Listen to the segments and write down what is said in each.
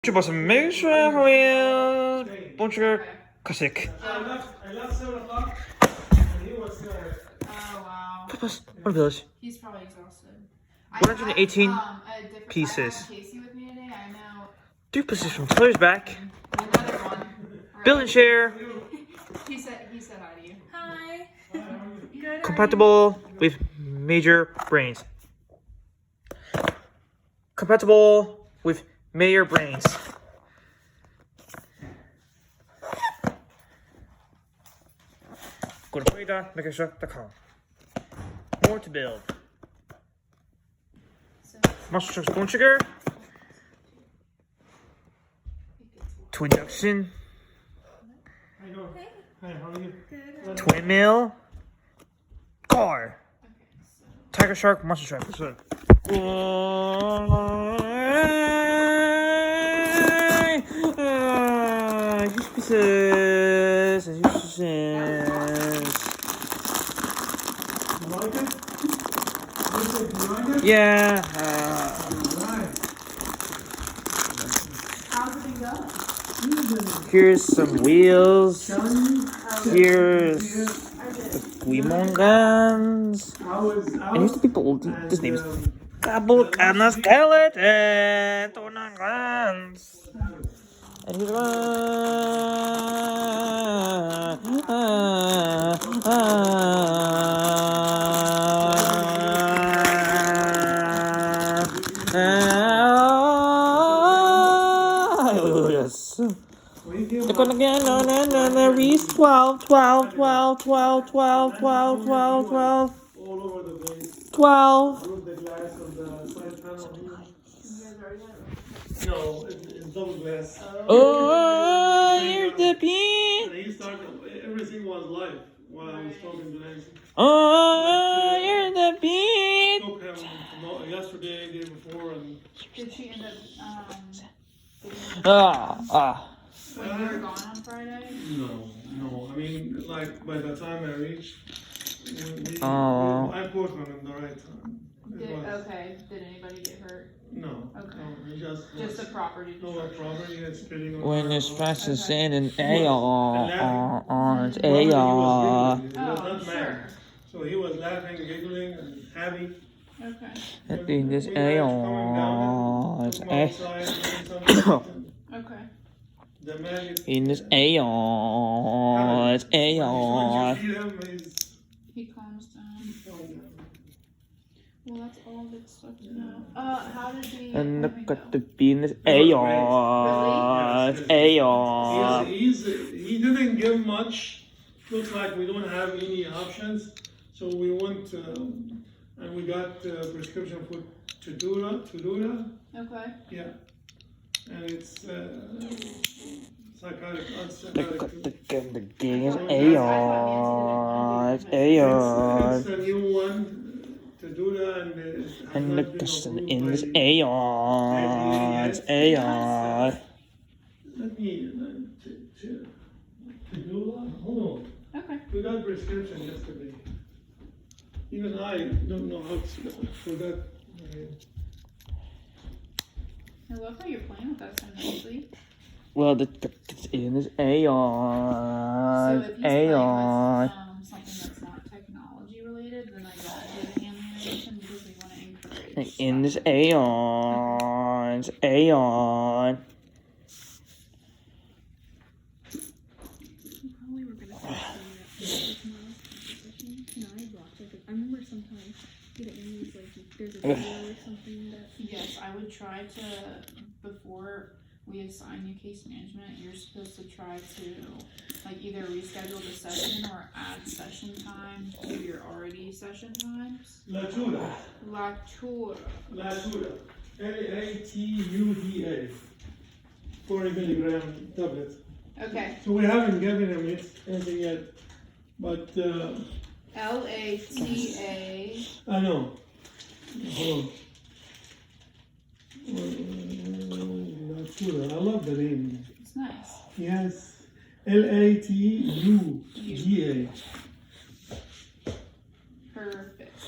Je was een muis gewoon bonjour klassiek. I left 7 o'clock and he was still awake. Oh wow. What village? He's probably exhausted. 118 I had, a different, pieces. I had Casey with me today. I know. Duplexes from Taylor's back. Another one. Build and share. He said hi to you. Hi. Good. Compatible with major brains. Compatible with major brains. Go to play.makersure.com. More to build. Monster trucks bone sugar. Twin junction. How you doing? Hi, how are you? Good. Twin mill. Car. Tiger shark monster truck. This one. Huge pieces. And huge pieces. You like it? You like it? Yeah. Alright. How's it been going? Here's some wheels. Telling you? Here's the Guimon guns. And here's the people. This name is Kabul Kana Skeleton. Tonan guns. And here's yes. They're gonna get on reach 12, 12, 12, 12, 12, 12, 12, 12, all over the place. 12. Broke the glass of the side panel here. You guys already got it. No, it's double glass. Oh, here's the pin. And he started, everything was live while I was talking to Nancy. Oh, here's the pin. Spoke him yesterday, day before, and Did she end up when you were gone on Friday? no. I mean, like by the time I reached, I put him in the right time. Okay. Did anybody get hurt? No. Okay. No, it Just the property. no property and spitting on When the it's road. fast as sand and it's He was giggling, he was not sure. mad. So he was laughing, giggling, and happy. Okay. in this We managed to come down and took him outside, doing something. Okay. The man is. in this Aeon, it's When you Aeon. feed him, He calms down. he's going down. Well, that's all good stuff to know. How did the And look appointment at go? the B in this Aeon, it's Aeon. He didn't give much. Looks like we don't have any options. So we went and we got prescription for Tudura. Okay. Yeah. And it's psychotic, Look at unpsychotic. the game is Aeon, it's Aeon. It's a new one, Tudura, and it has And not look been at approved in this by- Aeon, it's Aeon. Let me, Tudura, hold on. Okay. We got prescription yesterday. Even I don't know how to forgot. I love how you're playing with that so nicely. Well, it's in this Aeon, So it's if he's playing Aeon. with something that's not technology related, then I don't give hand animation because we want to encourage. In this Aeon, it's Aeon. You probably were gonna say no, I blocked it. I remember sometimes the enemies like there's a video or something that Yes, I would try to, before we assign you case management, you're supposed to try to like either reschedule the session or add session time to your already session times. Latura, Lactura. Latura, Latuda, 40 milligram tablet. Okay. So we haven't given him anything yet, but Lata. I know. Hold on. Latura, I love the name. It's nice. Yes, Latuga. Perfect.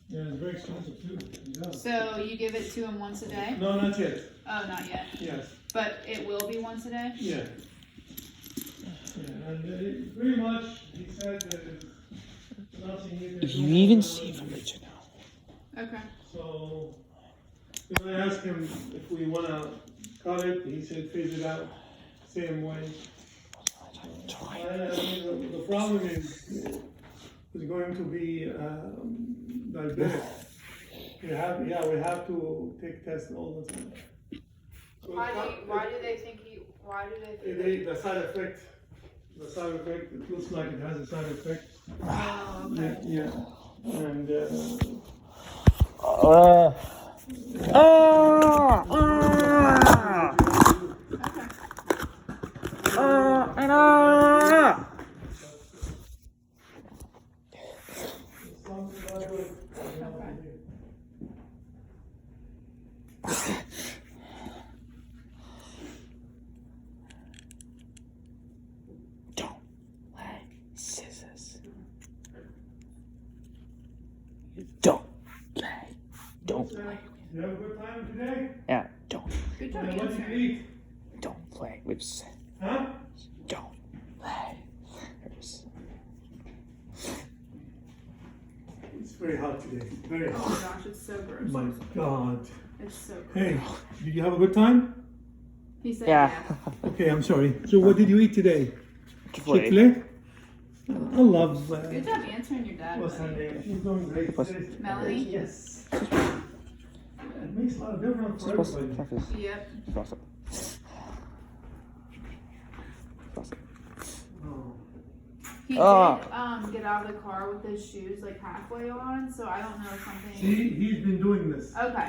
Yeah, it's very expensive too. Yeah. So you give it to him once a day? No, not yet. Oh, not yet. Yes. But it will be once a day? Yeah. Yeah, and pretty much, he said that it's nothing you can do. You even see from it now. Okay. So, when I asked him if we wanna cut it, he said phase it out, same way. I mean, the problem is going to be diabetic. We have to take tests all the time. So Why do they think the side effect, it looks like it has a side effect. Oh, okay. Yeah, and Don't like scissors. Don't like. you have a good time today? Yeah, don't Good job What did you answering. eat? don't play with scissors. Huh? Don't play. It's very hot today, very Oh hot. my gosh, it's so gross. My God. It's so gross. Hey, did you have a good time? He said Yeah. Okay, I'm sorry. So what did you eat today? Chick-fil-A. Chick-fil-A? I love Good job answering your dad. what's her buddy. name? She's doing great. What's- today. Melanie? Yes. It makes a lot of difference for everybody. Yep. Oh. He Ah. did get out of the car with his shoes like halfway on, so I don't know if something. See, he's been doing this. Okay.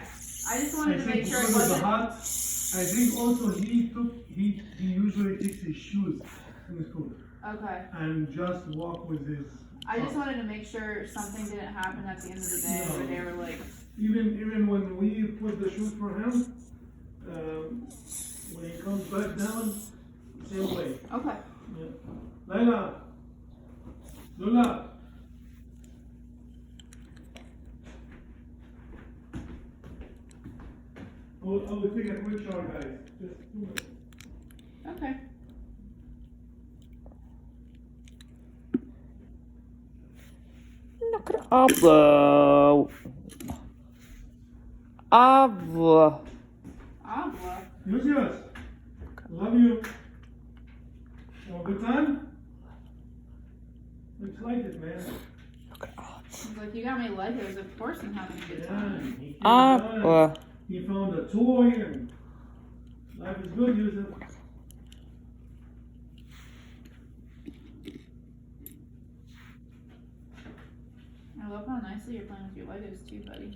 I just I wanted to think make sure it because of the wasn't. hot, I think also he usually takes his shoes in the school Okay. and just walk with his. I just wanted to make sure something didn't happen at the end of the day where they were like, Even when we put the shoes for him, when he comes back down, same way. okay. Yeah. Layla, Lula. I will take a quick shower, guys. Just 2 minutes. Okay. Abla. Abla. Agua. Yours. Love you. Have a good time? Looks like it, man. He's like, you got me Legos, of course I'm having a good Yeah, time. he came down, Abla. he found a toy and life is good, use it. I love how nicely you're playing with your Legos too, buddy.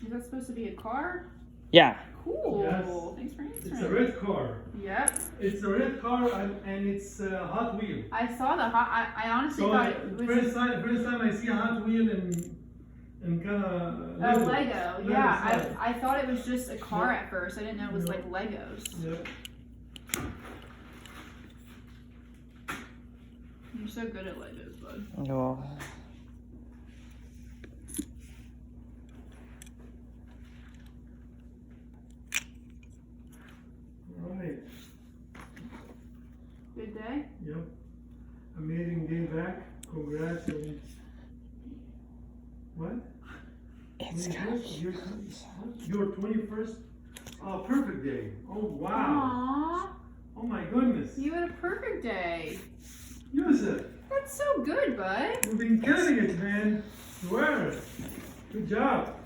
Is that supposed to be a car? Yeah. Cool. Yes. Thanks for It's a answering. red car. Yep. It's a red car and it's a Hot Wheel. I saw the hot. I honestly So thought it was first time I see a Hot Wheel and kind of a Lego. Yeah, I thought it was just a car at first. I didn't know it was No. like Legos. Yep. You're so good at Legos, bud. No. All right. Good day. Yep. Amazing day back. Congrats. What? It's Your 21st. Oh, perfect day. Oh, wow. Aww. Oh, my goodness. You had a perfect day. Yusuf, That's so good, bud. you've been killing it, man. Swear. Good job.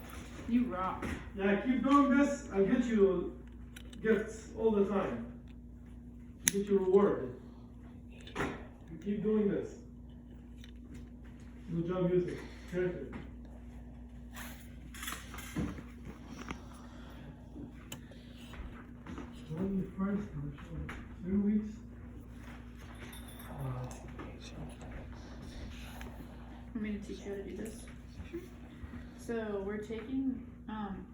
You rock. Yeah, keep doing this. I'll get you gifts all the time. Get your reward. You keep doing this. Good job, Yusuf. Perfect. First, 3 weeks. Want me to teach you how to do this? So we're taking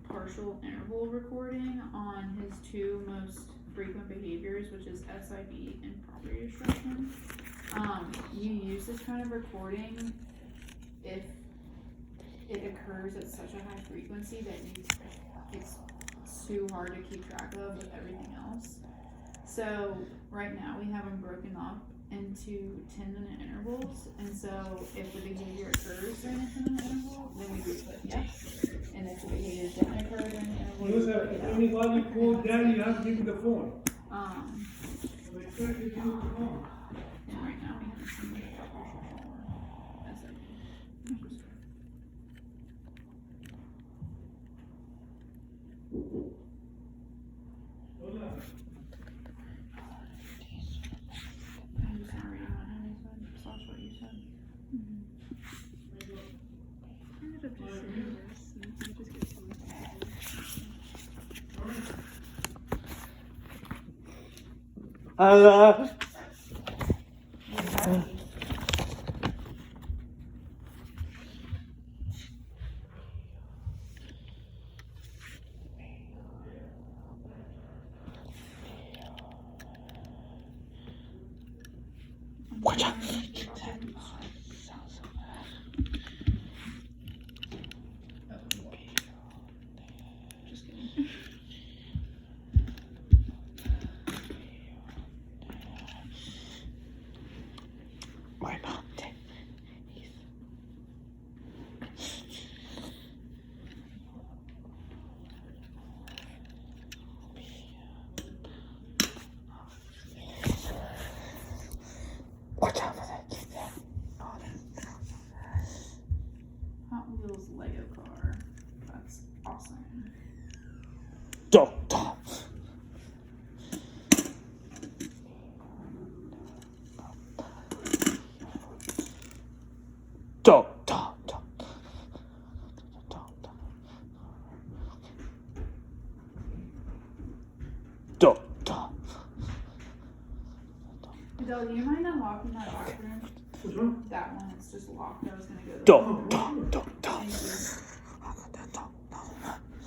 partial interval recording on his two most frequent behaviors, which is SID and property destruction. You use this kind of recording if it occurs at such a high frequency that it's too hard to keep track of with everything else. So right now we have them broken up into 10-minute intervals, and so if the behavior occurs during a 10-minute interval, then we would put yes. And if the behavior didn't occur during the interval, we would put If anybody called daddy, you have to give him the phone. And right now we haven't seen the I'm just not reading what Henry said. Slash what you said. I ended up just saying yes, and you just get someone. Watch out. Just kidding. My mom. Watch out for that kid there. Hot Wheels Lego car. That's awesome. Don't stop. Don't stop. Don't stop. Adele, do you mind unlocking that bathroom? Which one? That one, it's just locked. I was gonna go there. Don't.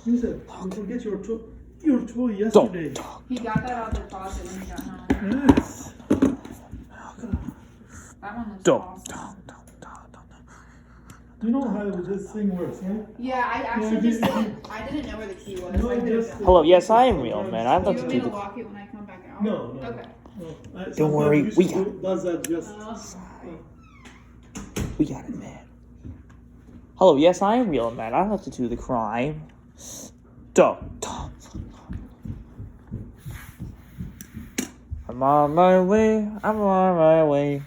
You said, you forget your toy yesterday. Don't. He got that out of the closet when he got home. Yes. That one looks Don't. awesome. You know how this thing works, right? Yeah, I actually Yeah, just didn't, I didn't know where the key was. No, I could've just- done it. Hello, yes, I am real, man. I'd Do love you to want me do to the. lock it when I come back out? No, no. Okay. Don't worry, we got it. Does that just? We got it, man. Hello, yes, I am real, man. I'd love to do the crime. Don't. I'm on my way. I'm on my way.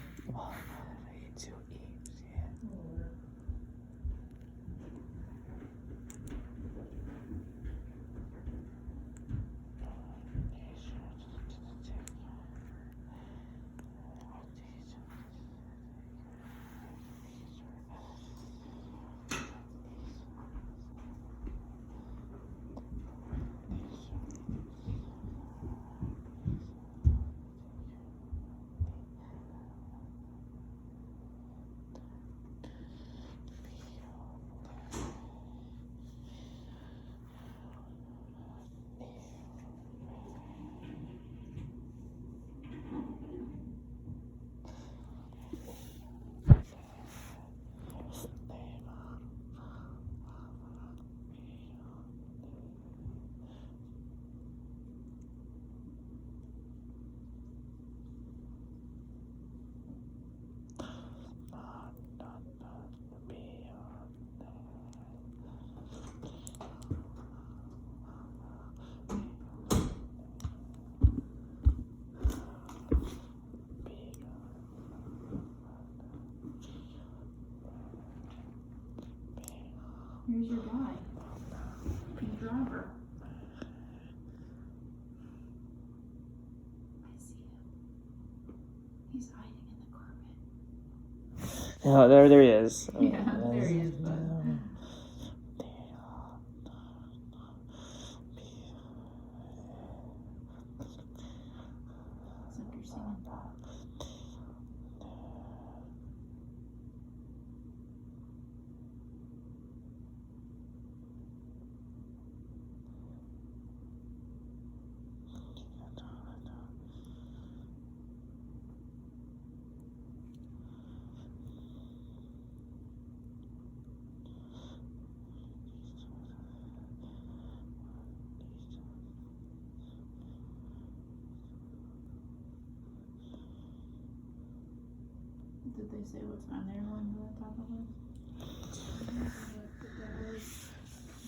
Here's your guy. Your driver. I see him. He's hiding in the carpet. Oh, there he is. Yeah, there he is, bud. It's like you're singing. Did they say what time they're going to the top of it?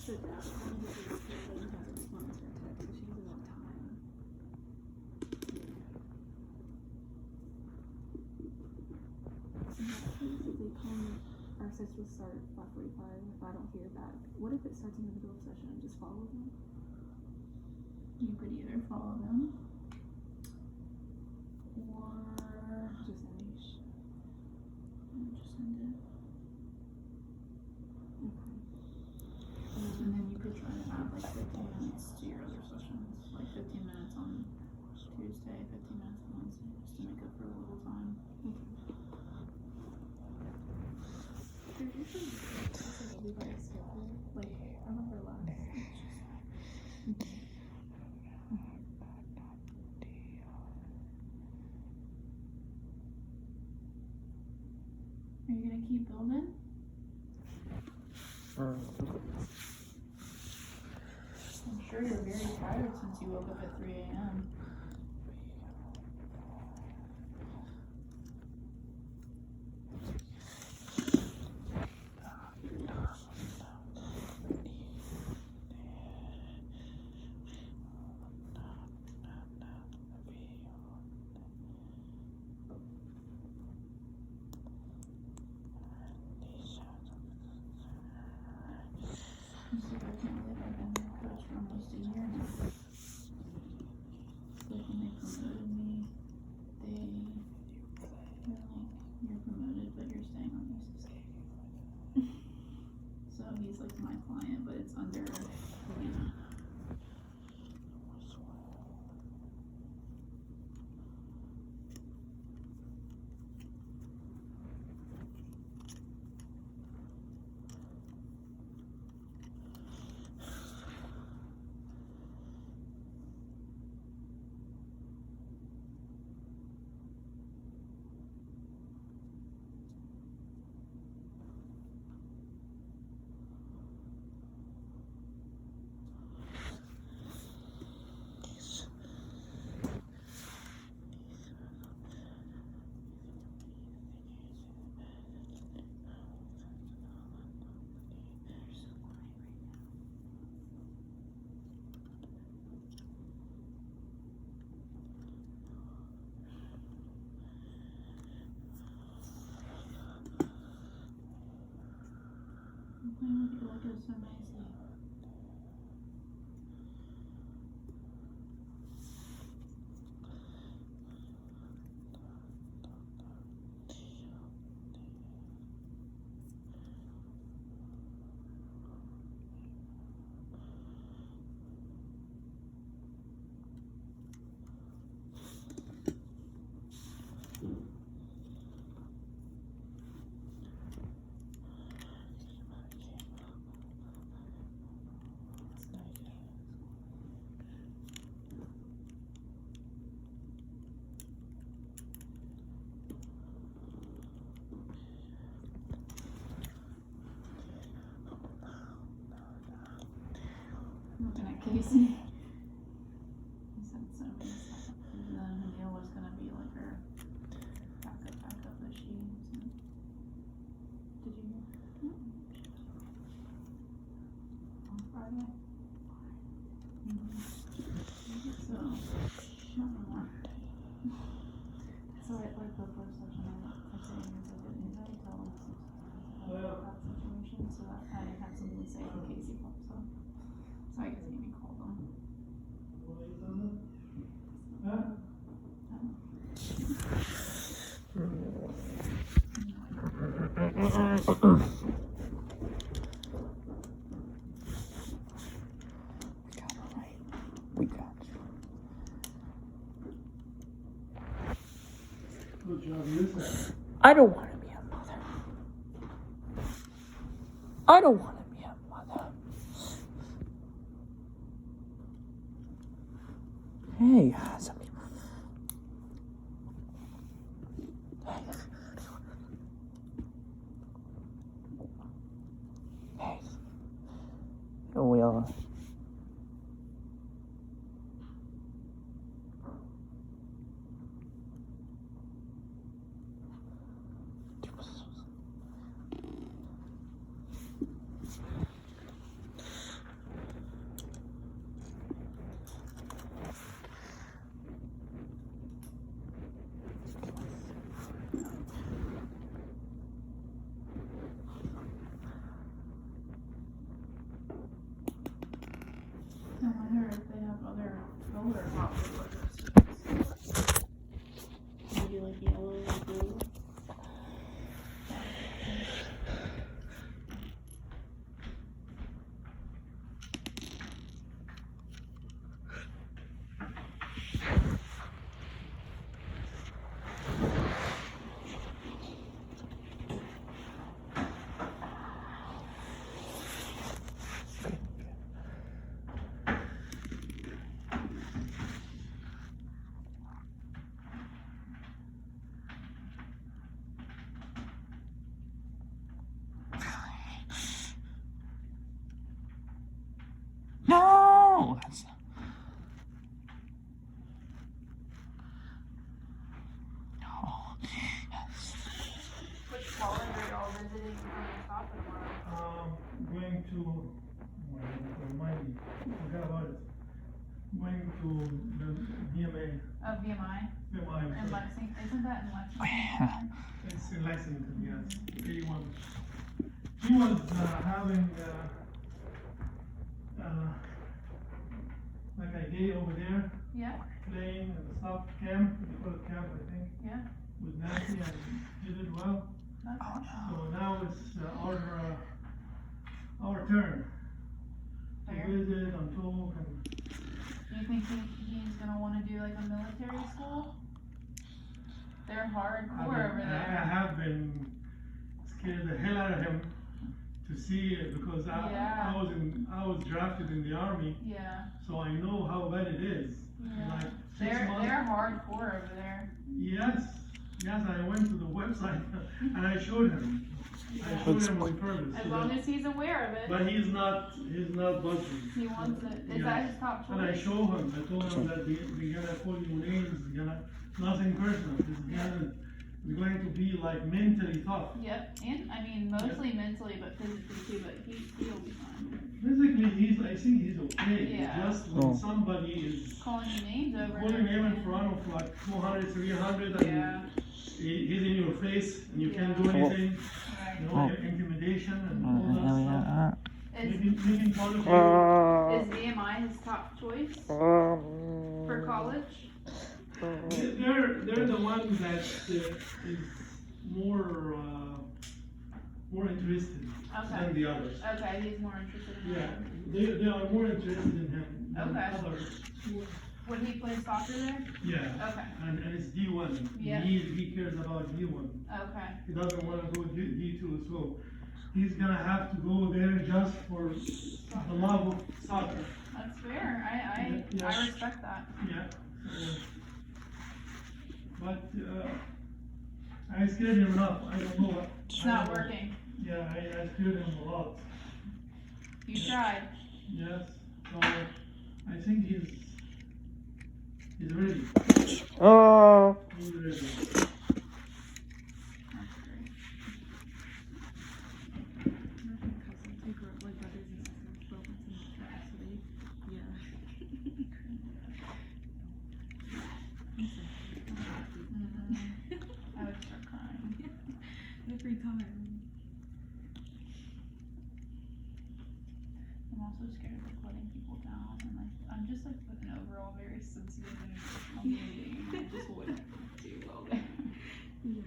So that one because Carolyn has a response to her text, so she doesn't know time. If they call me, our session will start at 5:45 if I don't hear back. What if it starts in the middle of session and just follow them? You could either follow them or Just any. just send it. Okay. And then you could try to add like 15 minutes to your other sessions. Like 15 minutes on Tuesday, 15 minutes on Wednesday, just to make up for a little time. There is some classes that we like schedule. Like I remember last. Are you gonna keep building? I'm sure you're very tired since you woke up at 3 a.m. I'm super can't believe I've been a coach for almost a year now. Like when they promoted me, they're like, you're promoted, but you're staying on the assistant. So he's like my client, but it's under Hannah. Why would you look at so nicely? Looking at Casey. He said so many stuff. And then Neil was gonna be like her backup that she sent. Did you hear? On Friday? So, not anymore. So like the first session I said he was like an anxiety tell him that situation, so that I had something to say in case he pops up. So I guess Amy called them. We got you. Good job, Lisa. I don't want to be a mother. I don't want to be a mother. Hey, some people. Hey. We'll. I wonder if they have other color options. Maybe like yellow or blue. No! Oh, yes. Which college are y'all visiting on your top tomorrow? Going to, remind me, forgot about it. Going to the DMA. Oh, VMI? VMI. In Lexington, isn't that in Lexington? Yeah. It's in Lexington, yes. He was having like a day over there Yeah, playing at the sub camp, they call it camp, I think, yeah, with Nancy, and he did well. that's awesome. So now it's our turn to Fair. visit and talk and. Do you think he's gonna wanna do like a military school? They're hardcore over I there. have been scared the hell out of him to see it because Yeah. I was drafted in the army, Yeah, so I know how bad it is. yeah. Like 6 They're months. hardcore over there. Yes, I went to the website and I showed him. I showed him on purpose. As so long that- as he's aware of it, But he's not budging. he wants it. Is Yeah. that his top And I choice? show him, I told him that we're gonna call you names, we're gonna, nothing personal, we're going to be like mentally tough. Yep, and I mean mostly mentally, but physically too. But he'll be fine. Physically, I think he's okay. Yeah. It's just when somebody is Calling you names over. calling him in front of like 200, 300, and Yeah, he's in your face, and you can't do Yeah. anything. right. You know, intimidation and all that stuff. Is Making fun of you. VMI his top choice for college? They're the one that is more interested Okay. than the others. Okay, he's more interested in Yeah, that. they are more interested in him than Okay. others. Would he play soccer there? Yeah, Okay, and it's D1. Yeah. He cares about D1. okay. He doesn't want to go D2, so he's gonna have to go there just for the love of soccer. That's fair. I Yeah. respect that. Yeah. But I scared him enough. I don't know what. It's not working. Yeah, I scared him a lot. You tried. Yes. So I think he's ready. Oh. He's ready. That's great. Cousins, we grew up like brothers and sisters, 12 months in the class, so they, yeah. I would start crying. Every time. I'm also scared of like letting people down, and like I'm just like an overall very sensitive and emotional being. And I just wouldn't do well there. Yeah.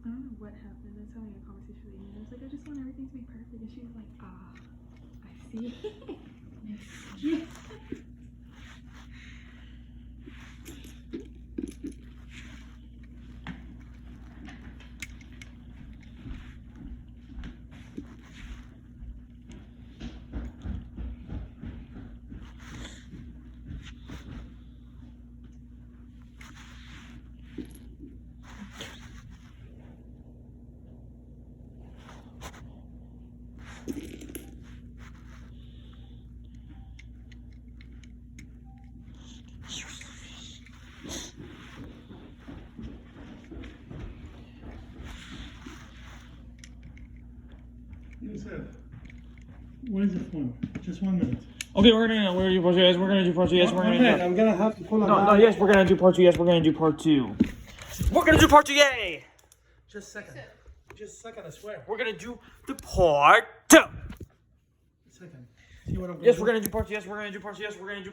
I don't know what happened. I was having a conversation with Amy. I was like, I just want everything to be perfect. And she was like, I see. Yeah. Yusuf, what is it for? Just 1 minute. Okay, we're gonna do Portuguese. We're gonna do Portuguese. We're One gonna minute, do. I'm gonna have to pull No, yes, we're gonna do Portuguese. We're gonna do part 2. We're gonna do Portuguese. Just a second. Just a second, I swear. We're gonna do the part 2. Second. See what I'm Yes, we're gonna do parts. Yes, we're gonna do parts. Yes, we're gonna do parts.